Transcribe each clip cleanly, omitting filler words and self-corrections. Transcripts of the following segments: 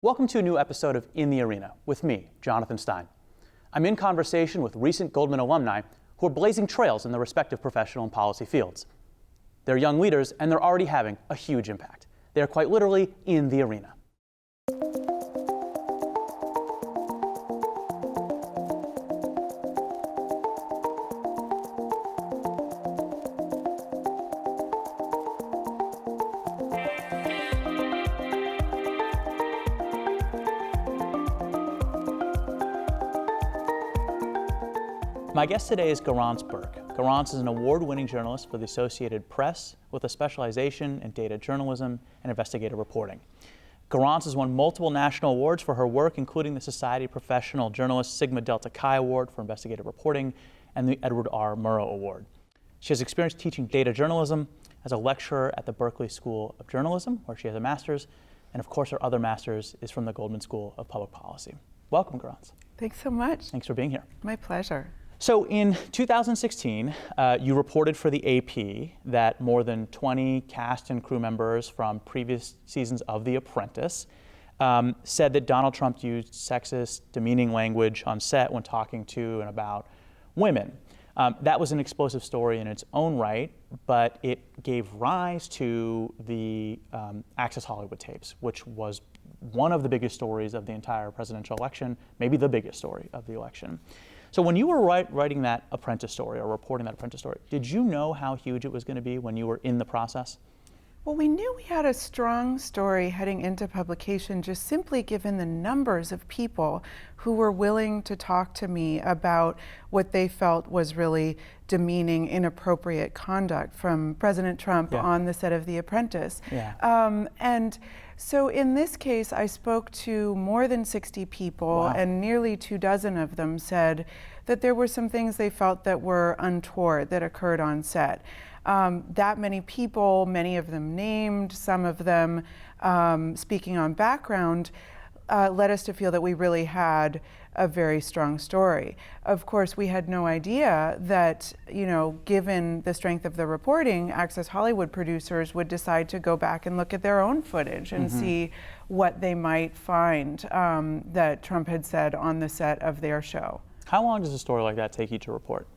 Welcome to a new episode of In the Arena with me, Jonathan Stein. I'm in conversation with recent Goldman alumni who are blazing trails in their respective professional and policy fields. They're young leaders and they're already having a huge impact. They're quite literally in the arena. My guest today is Garance Burke. Garance is an award-winning journalist for the Associated Press with a specialization in data journalism and investigative reporting. Garance has won multiple national awards for her work, including the Society of Professional Journalists Sigma Delta Chi Award for investigative reporting and the Edward R. Murrow Award. She has experience teaching data journalism as a lecturer at the Berkeley School of Journalism, where she has a master's, and of course her other master's is from the Goldman School of Public Policy. Welcome, Garance. Thanks so much. Thanks for being here. My pleasure. So in 2016, you reported for the AP that more than 20 cast and crew members from previous seasons of The Apprentice said that Donald Trump used sexist, demeaning language on set when talking to and about women. That was an explosive story in its own right, but it gave rise to the Access Hollywood tapes, which was one of the biggest stories of the entire presidential election, maybe the biggest story of the election. So when you were writing that Apprentice story or reporting that Apprentice story, did you know how huge it was going to be when you were in the process? Well, we knew we had a strong story heading into publication, just simply given the numbers of people who were willing to talk to me about what they felt was really demeaning, inappropriate conduct from President Trump on the set of The Apprentice. And so in this case, I spoke to more than 60 people, and nearly 24 of them said that there were some things they felt that were untoward that occurred on set. That many people, many of them named, some of them speaking on background, led us to feel that we really had a very strong story. Of course, we had no idea that, given the strength of the reporting, Access Hollywood producers would decide to go back and look at their own footage and see what they might find that Trump had said on the set of their show. How long does a story like that take you to report?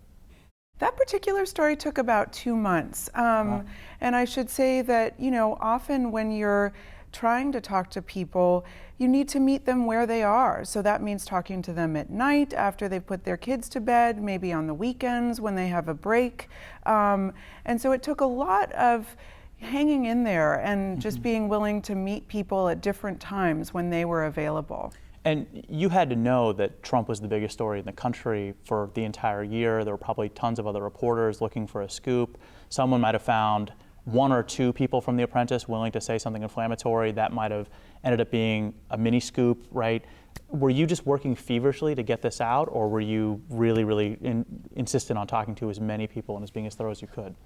That particular story took about 2 months. And I should say that, often when you're trying to talk to people, you need to meet them where they are. So that means talking to them at night after they've put their kids to bed, maybe on the weekends when they have a break. And so it took a lot of hanging in there and just being willing to meet people at different times when they were available. And you had to know that Trump was the biggest story in the country for the entire year. There were probably tons of other reporters looking for a scoop. Someone might have found one or two people from The Apprentice willing to say something inflammatory. That might have ended up being a mini scoop, right? Were you just working feverishly to get this out, or were you really insistent on talking to as many people and as being as thorough as you could?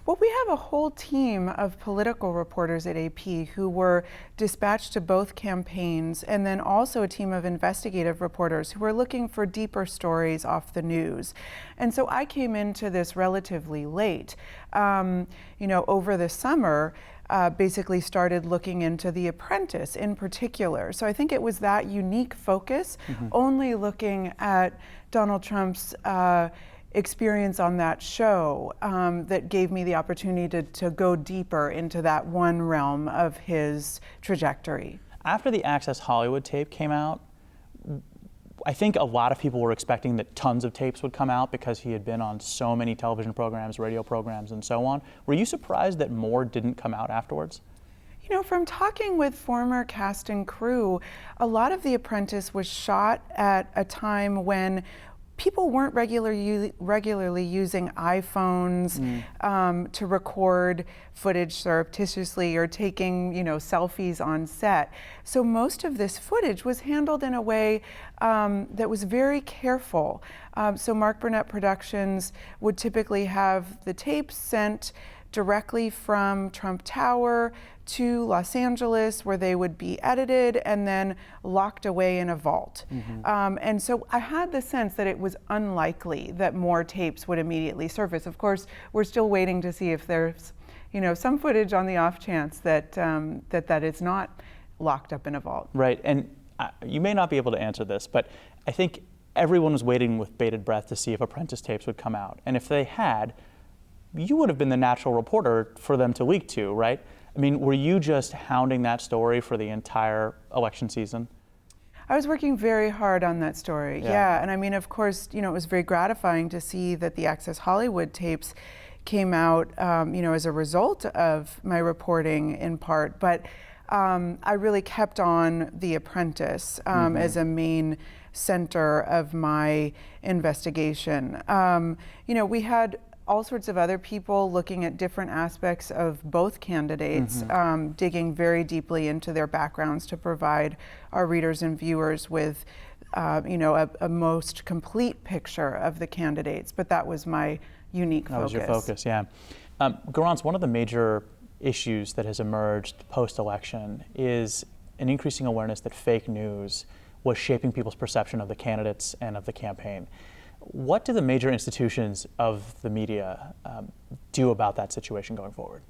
Well, we have a whole team of political reporters at AP who were dispatched to both campaigns, and then also a team of investigative reporters who were looking for deeper stories off the news. And so I came into this relatively late. Over the summer, basically started looking into The Apprentice in particular. So I think it was that unique focus, only looking at Donald Trump's experience on that show that gave me the opportunity to go deeper into that one realm of his trajectory. After the Access Hollywood tape came out, I think a lot of people were expecting that tons of tapes would come out because he had been on so many television programs, radio programs, and so on. Were you surprised that more didn't come out afterwards? From talking with former cast and crew, a lot of The Apprentice was shot at a time when people weren't regularly using iPhones to record footage surreptitiously or taking, selfies on set. So most of this footage was handled in a way that was very careful. So Mark Burnett Productions would typically have the tapes sent directly from Trump Tower to Los Angeles, where they would be edited and then locked away in a vault. And so I had the sense that it was unlikely that more tapes would immediately surface. Of course, we're still waiting to see if there's, some footage on the off chance that that is not locked up in a vault. Right, and you may not be able to answer this, but I think everyone was waiting with bated breath to see if Apprentice tapes would come out. And if they had, you would have been the natural reporter for them to leak to, right? I mean, were you just hounding that story for the entire election season? I was working very hard on that story, yeah. And I mean, of course, it was very gratifying to see that the Access Hollywood tapes came out, as a result of my reporting in part. But I really kept on The Apprentice as a main center of my investigation. We had all sorts of other people looking at different aspects of both candidates, digging very deeply into their backgrounds to provide our readers and viewers with, a most complete picture of the candidates. But that was my unique focus. That was your focus, yeah. Garance, one of the major issues that has emerged post-election is an increasing awareness that fake news was shaping people's perception of the candidates and of the campaign. What do the major institutions of the media do about that situation going forward?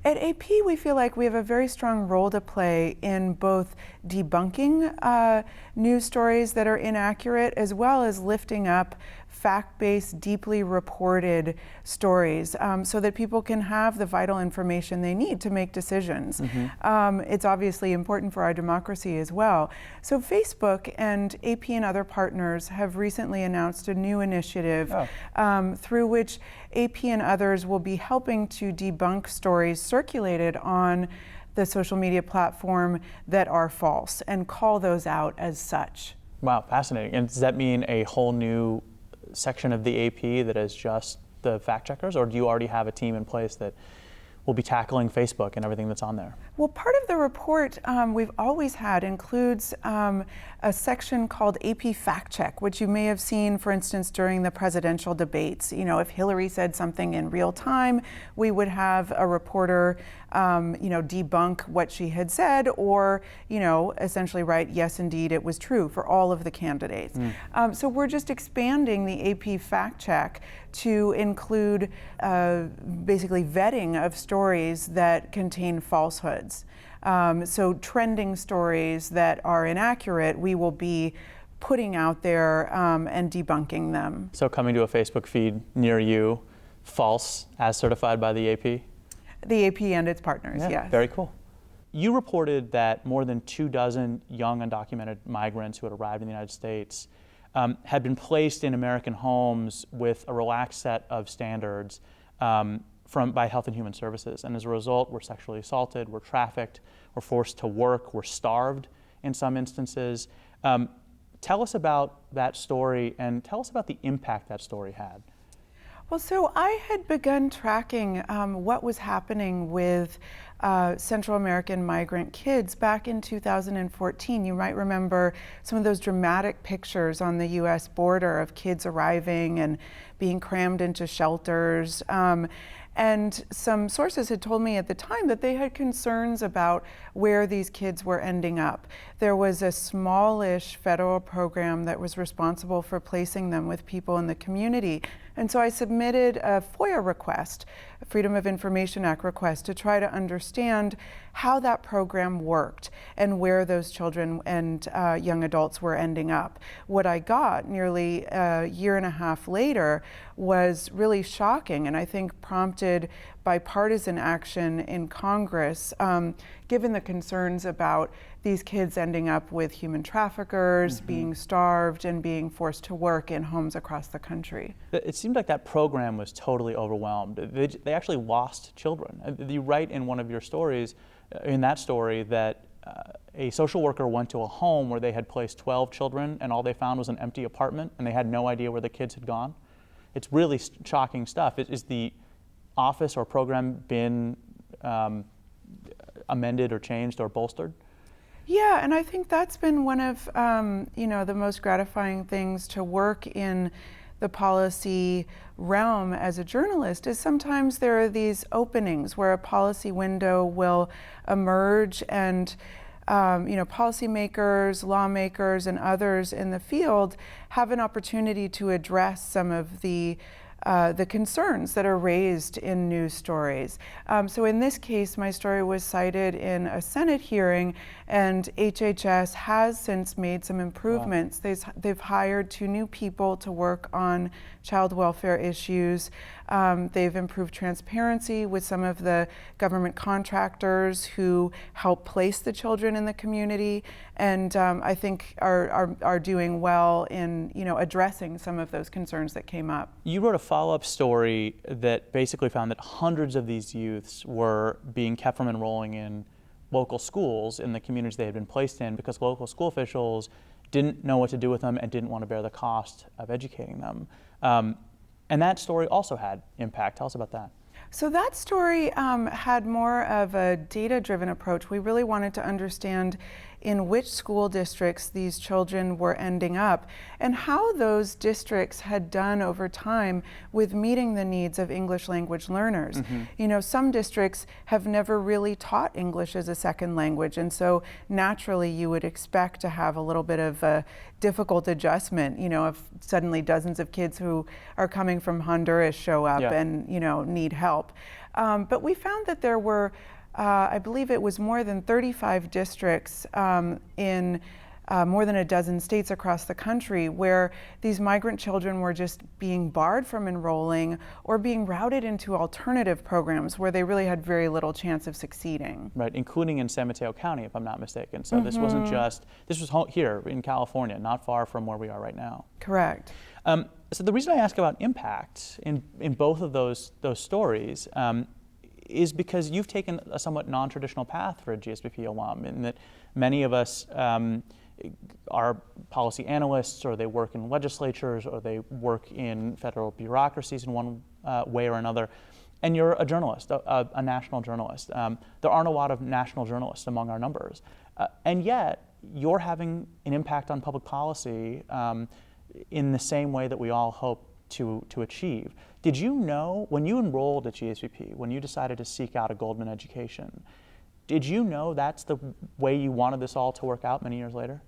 At AP, we feel like we have a very strong role to play in both debunking news stories that are inaccurate, as well as lifting up fact-based, deeply reported stories so that people can have the vital information they need to make decisions. It's obviously important for our democracy as well. So Facebook and AP and other partners have recently announced a new initiative through which AP and others will be helping to debunk stories circulated on the social media platform that are false and call those out as such. Wow, fascinating. And does that mean a whole new section of the AP that is just the fact checkers, or do you already have a team in place that will be tackling Facebook and everything that's on there? Well, part of the report we've always had includes a section called AP Fact Check, which you may have seen, for instance, during the presidential debates. If Hillary said something in real time, we would have a reporter, debunk what she had said, or, essentially write, yes, indeed, it was true for all of the candidates. So we're just expanding the AP Fact Check to include basically vetting of stories that contain falsehoods. So trending stories that are inaccurate, we will be putting out there and debunking them. So coming to a Facebook feed near you, false as certified by the AP? The AP and its partners, yes. Very cool. You reported that more than 24 young undocumented migrants who had arrived in the United States had been placed in American homes with a relaxed set of standards by Health and Human Services. And as a result, were sexually assaulted, were trafficked, were forced to work, were starved in some instances. Tell us about that story and tell us about the impact that story had. Well, so I had begun tracking what was happening with Central American migrant kids back in 2014. You might remember some of those dramatic pictures on the US border of kids arriving and being crammed into shelters. And some sources had told me at the time that they had concerns about where these kids were ending up. There was a smallish federal program that was responsible for placing them with people in the community. And so I submitted a FOIA request, a Freedom of Information Act request, to try to understand how that program worked and where those children and young adults were ending up. What I got nearly a year and a half later was really shocking, and I think prompted bipartisan action in Congress, given the concerns about these kids ending up with human traffickers, being starved, and being forced to work in homes across the country. It seemed like that program was totally overwhelmed. They actually lost children. You write in one of your stories, in that story, that a social worker went to a home where they had placed 12 children and all they found was an empty apartment and they had no idea where the kids had gone. It's really shocking stuff. Is the office or program been amended or changed or bolstered? Yeah, and I think that's been one of the most gratifying things to work in the policy realm as a journalist is sometimes there are these openings where a policy window will emerge and policymakers, lawmakers, and others in the field have an opportunity to address some of the the concerns that are raised in news stories. So in this case, my story was cited in a Senate hearing, and HHS has since made some improvements. Wow. They've hired 2 new people to work on child welfare issues. They've improved transparency with some of the government contractors who help place the children in the community, and I think are doing well in addressing some of those concerns that came up. You wrote a follow-up story that basically found that hundreds of these youths were being kept from enrolling in local schools in the communities they had been placed in because local school officials didn't know what to do with them and didn't want to bear the cost of educating them. And that story also had impact. Tell us about that. So that story had more of a data-driven approach. We really wanted to understand in which school districts these children were ending up and how those districts had done over time with meeting the needs of English language learners. Mm-hmm. Some districts have never really taught English as a second language, and so naturally you would expect to have a little bit of a difficult adjustment, if suddenly dozens of kids who are coming from Honduras show up and, need help. But we found that there were I believe it was more than 35 districts in more than a dozen states across the country where these migrant children were just being barred from enrolling or being routed into alternative programs where they really had very little chance of succeeding. Right, including in San Mateo County, if I'm not mistaken. So this wasn't just, this was here in California, not far from where we are right now. Correct. So the reason I ask about impact in both of those stories is because you've taken a somewhat non-traditional path for a GSBP alum, in that many of us are policy analysts, or they work in legislatures, or they work in federal bureaucracies in one way or another. And you're a journalist, a national journalist. There aren't a lot of national journalists among our numbers. And yet, you're having an impact on public policy in the same way that we all hope to achieve. Did you know, when you enrolled at GSBP, when you decided to seek out a Goldman education, did you know that's the way you wanted this all to work out many years later?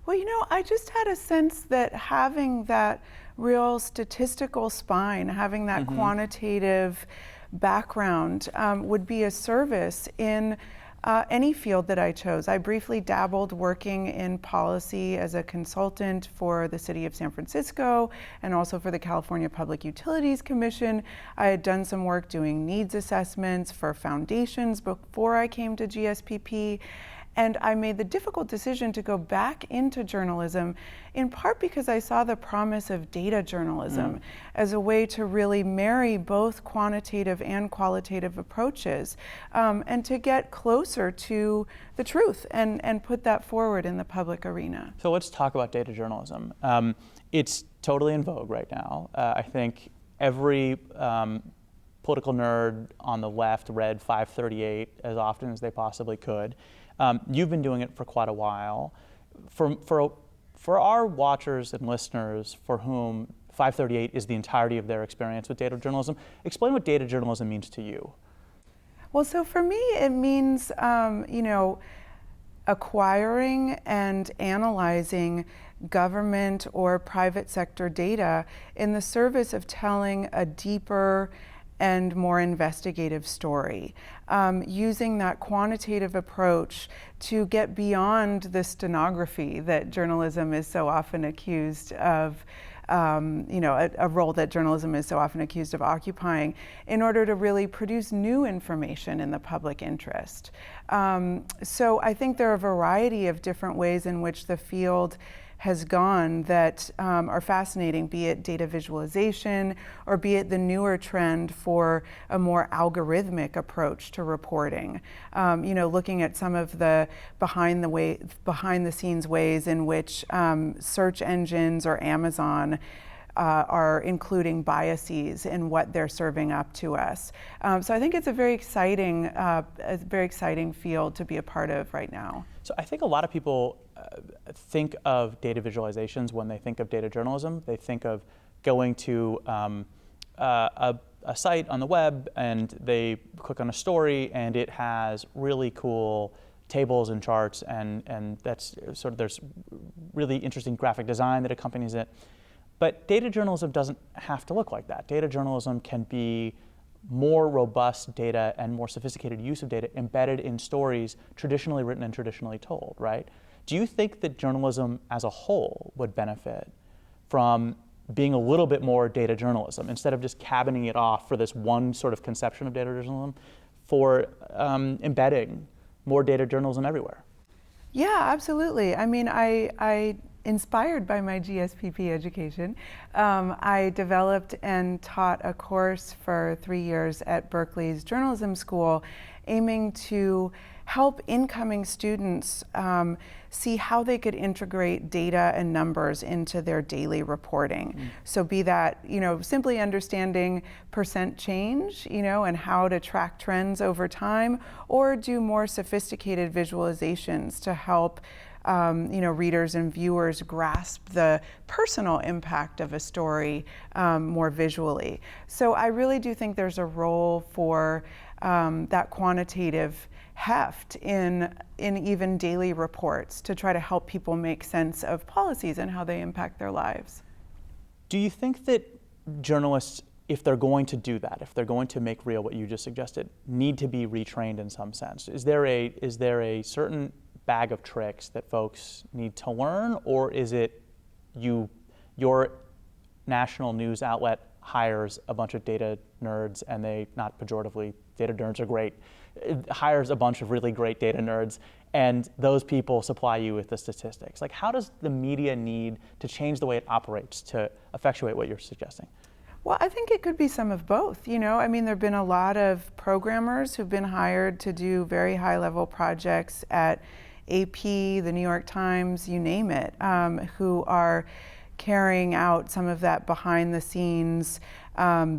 Well, I just had a sense that having that real statistical spine, having that quantitative background would be a service in any field that I chose. I briefly dabbled working in policy as a consultant for the city of San Francisco and also for the California Public Utilities Commission. I had done some work doing needs assessments for foundations before I came to GSPP. And I made the difficult decision to go back into journalism, in part because I saw the promise of data journalism as a way to really marry both quantitative and qualitative approaches, and to get closer to the truth and put that forward in the public arena. So let's talk about data journalism. It's totally in vogue right now. I think every political nerd on the left read 538 as often as they possibly could. You've been doing it for quite a while. For our watchers and listeners for whom 538 is the entirety of their experience with data journalism, explain what data journalism means to you. Well, so for me, it means, acquiring and analyzing government or private sector data in the service of telling a deeper and more investigative story, using that quantitative approach to get beyond the stenography that journalism is so often accused of, a role that journalism is so often accused of occupying, in order to really produce new information in the public interest. So I think there are a variety of different ways in which the field has gone that are fascinating, be it data visualization or be it the newer trend for a more algorithmic approach to reporting. Looking at some of the behind the scenes ways in which search engines or Amazon are including biases in what they're serving up to us. So I think it's a very exciting field to be a part of right now. So I think a lot of people think of data visualizations when they think of data journalism. They think of going to a site on the web and they click on a story and it has really cool tables and charts and that's sort of, there's really interesting graphic design that accompanies it. But data journalism doesn't have to look like that. Data journalism can be more robust data and more sophisticated use of data embedded in stories traditionally written and traditionally told, right? Do you think that journalism as a whole would benefit from being a little bit more data journalism instead of just cabining it off for this one sort of conception of data journalism, for embedding more data journalism everywhere? Yeah, absolutely. I mean, I inspired by my GSPP education, I developed and taught a course for 3 years at Berkeley's journalism school, aiming to help incoming students see how they could integrate data and numbers into their daily reporting. So be that, simply understanding percent change, and how to track trends over time, or do more sophisticated visualizations to help readers and viewers grasp the personal impact of a story more visually. So I really do think there's a role for that quantitative heft in even daily reports to try to help people make sense of policies and how they impact their lives. Do you think that journalists, if they're going to do that, if they're going to make real what you just suggested, need to be retrained in some sense? Is there a certain bag of tricks that folks need to learn, or is it your national news outlet hires a bunch of data nerds, and they, not pejoratively, data nerds are great, hires a bunch of really great data nerds, and those people supply you with the statistics? Like, how does the media need to change the way it operates to effectuate what you're suggesting? Well, I think it could be some of both. I mean, there have been a lot of programmers who've been hired to do very high-level projects at AP, the New York Times, you name it, who are carrying out some of that behind-the-scenes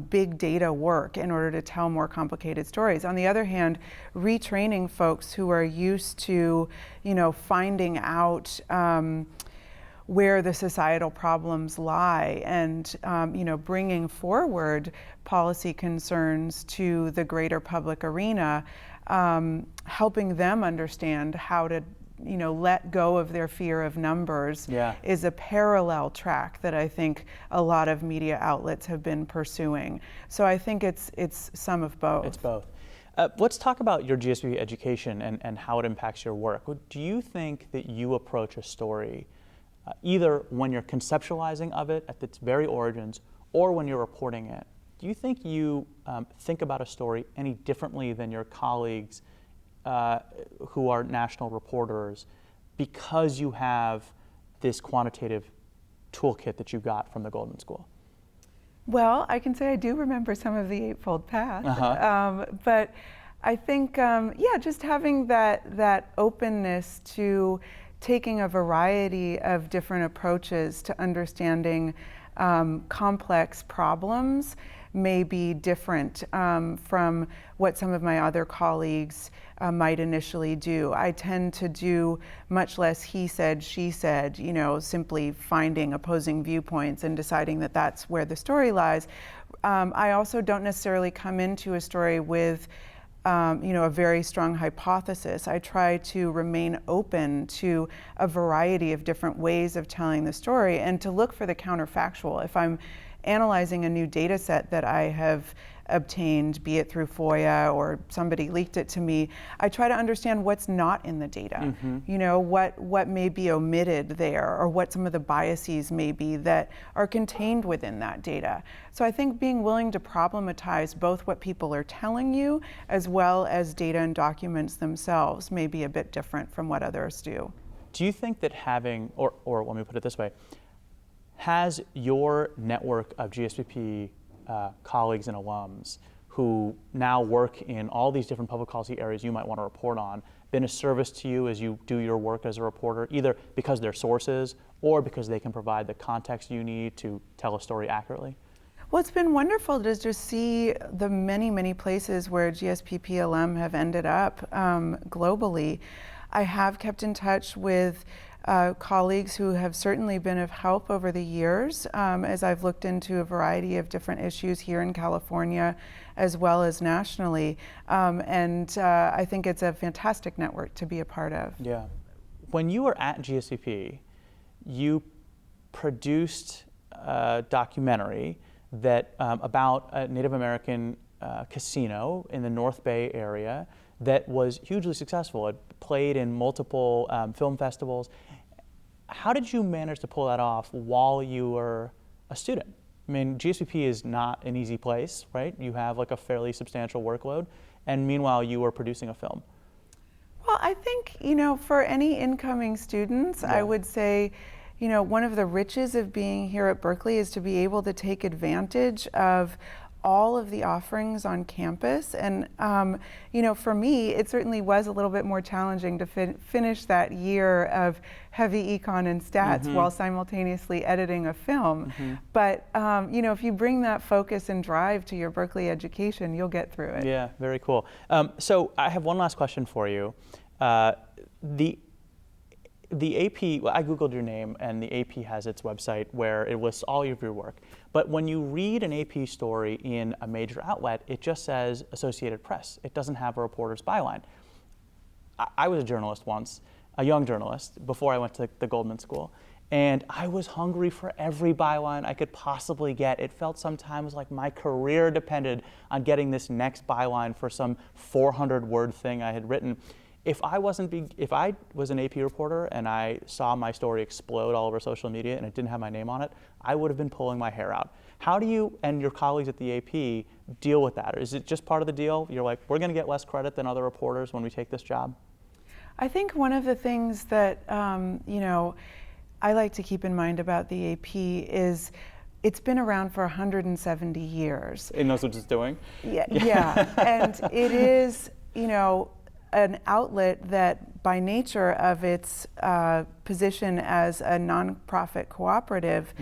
big data work in order to tell more complicated stories. On the other hand, retraining folks who are used to, finding out where the societal problems lie and, bringing forward policy concerns to the greater public arena, helping them understand how to let go of their fear of numbers is a parallel track that I think a lot of media outlets have been pursuing. So I think it's some of both. It's both. Let's talk about your GSP education and how it impacts your work. Do you think that you approach a story either when you're conceptualizing of it at its very origins or when you're reporting it? Do you think you think about a story any differently than your colleagues who are national reporters because you have this quantitative toolkit that you got from the Golden School? Well, I can say I do remember some of the Eightfold Path, but I think, just having that openness to taking a variety of different approaches to understanding complex problems may be different from what some of my other colleagues might initially do. I tend to do much less he said, she said, simply finding opposing viewpoints and deciding that that's where the story lies. I also don't necessarily come into a story with a very strong hypothesis. I try to remain open to a variety of different ways of telling the story and to look for the counterfactual. If I'm analyzing a new data set that I have obtained, be it through FOIA or somebody leaked it to me, I try to understand what's not in the data. What may be omitted there, or what some of the biases may be that are contained within that data. So I think being willing to problematize both what people are telling you as well as data and documents themselves may be a bit different from what others do. Do you think that having, or let me put it this way, has your network of GSPP colleagues and alums who now work in all these different public policy areas you might want to report on been a service to you as you do your work as a reporter, either because they're sources or because they can provide the context you need to tell a story accurately? Well, it's been wonderful to just see the many, many places where GSPP alum have ended up globally. I have kept in touch with colleagues who have certainly been of help over the years as I've looked into a variety of different issues here in California as well as nationally. I think it's a fantastic network to be a part of. Yeah. When you were at GSPP, you produced documentary that about a Native American casino in the North Bay area that was hugely successful. It played in multiple film festivals. How did you manage to pull that off while you were a student? I mean, GSBP is not an easy place, right? You have like a fairly substantial workload, and meanwhile you were producing a film. Well, I think, for any incoming students, I would say, one of the riches of being here at Berkeley is to be able to take advantage of all of the offerings on campus. And, for me, it certainly was a little bit more challenging to finish that year of heavy econ and stats while simultaneously editing a film. But, if you bring that focus and drive to your Berkeley education, you'll get through it. Yeah, very cool. So I have one last question for you. The AP, well, I Googled your name, and the AP has its website where it lists all of your work. But when you read an AP story in a major outlet, it just says Associated Press. It doesn't have a reporter's byline. I was a journalist once, a young journalist, before I went to the Goldman School. And I was hungry for every byline I could possibly get. It felt sometimes like my career depended on getting this next byline for some 400-word thing I had written. If I was an AP reporter and I saw my story explode all over social media and it didn't have my name on it, I would have been pulling my hair out. How do you and your colleagues at the AP deal with that? Or is it just part of the deal? You're like, we're going to get less credit than other reporters when we take this job? I think one of the things that, I like to keep in mind about the AP is it's been around for 170 years. It knows what it's doing? Yeah. And it is, an outlet that by nature of its position as a nonprofit cooperative,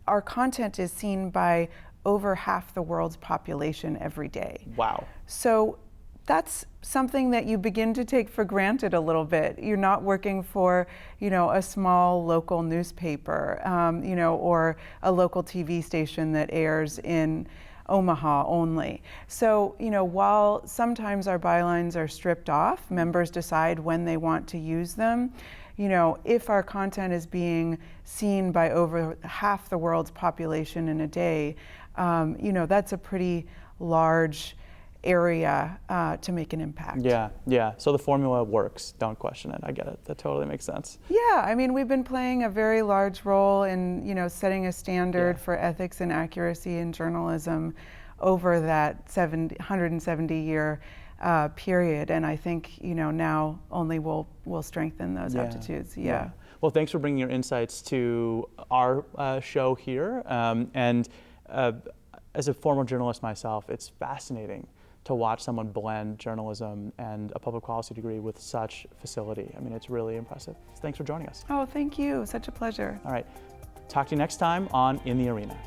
our content is seen by over half the world's population every day. Wow. So that's something that you begin to take for granted a little bit. You're not working for, a small local newspaper, or a local TV station that airs in Omaha only. So, while sometimes our bylines are stripped off, members decide when they want to use them. If our content is being seen by over half the world's population in a day, that's a pretty large area to make an impact. Yeah. So the formula works. Don't question it. I get it. That totally makes sense. Yeah. I mean, we've been playing a very large role in, setting a standard for ethics and accuracy in journalism over that 170-year period. And I think, now only we'll strengthen those aptitudes. Yeah. Well, thanks for bringing your insights to our show here. And as a former journalist myself, it's fascinating to watch someone blend journalism and a public policy degree with such facility. I mean, it's really impressive. Thanks for joining us. Oh, thank you. Such a pleasure. All right. Talk to you next time on In the Arena.